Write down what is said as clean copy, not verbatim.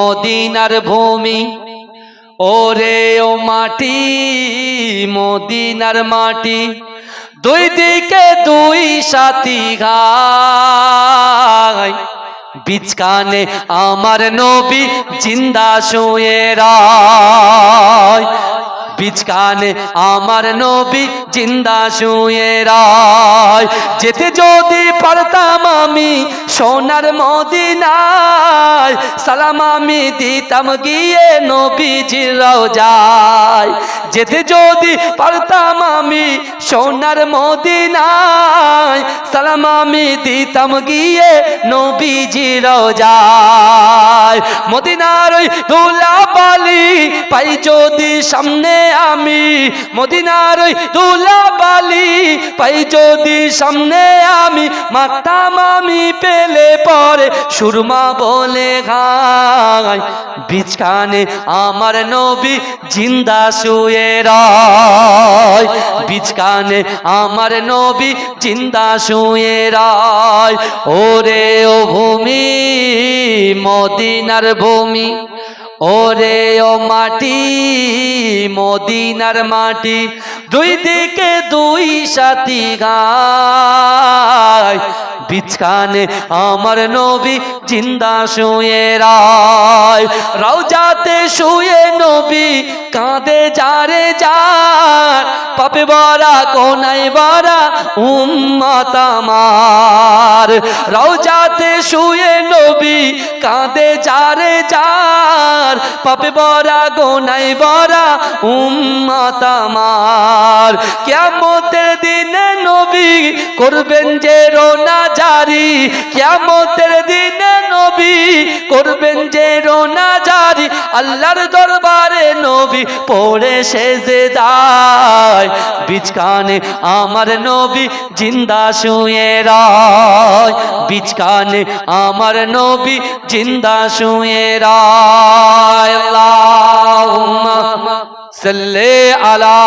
মদিনার ভূমি ওরে ও মাটি মদিনার মাটি দুই দিকে দুই সাথী গায় বিচকানে আমার নবী জিন্দা শুয়ে রায় বিচকানে আমার নবী জিন্দা শুয়ে রায় যেতে যদি পারতাম আমি সোনার মদিনায় সালাম আমি দিতাম গিয়ে নবীজির রওজায় যেতে যদি পারতাম আমি সোনার মদিনায় সালাম আমি দিতাম গিয়ে নবীজির রওজায় মদিনার ওই ধুলাবালি পাই যদি সামনে আমি মদিনার ওই ধুলাবালি পাই যদি সামনে আমি মাতাম আমি পেলে পরে সুরমা বলে খাই বিচকানে আমার নবী জিন্দা শুয়ে রায় বিচকানে আমার নবী জিন্দা শুয়ে রায় ওরে ও ভূমি মদিনার ভূমি ওরে ও মাটি মদিনার মাটি দুই দিকে দুই সাথী গায় বিচকানে আমার নবী জিন্দা শুয়ে রায় রওজাতে শুয়ে নবী কাঁদে যারে যার পাপে ভরা কোনায় ভরা উম্মত আমার রওজাতে শুয়ে নবী কাঁদে যারে যার পাপে ভরা গোনায় ভরা উম্মত আমার কিয়ামতের দিনে নবী করবেন যে রোনা জারি কিয়ামতের দিনে নবী করবেন যে রোনা জারি আল্লাহর দরবারে নবী পড়ে সেজদায় বিচকানে আমার নবী জিন্দা শুয়ে রায় বিচকানে আমার নবী জিন্দা শুয়ে রায় আল্লাহুম্মা সাল্লি আলা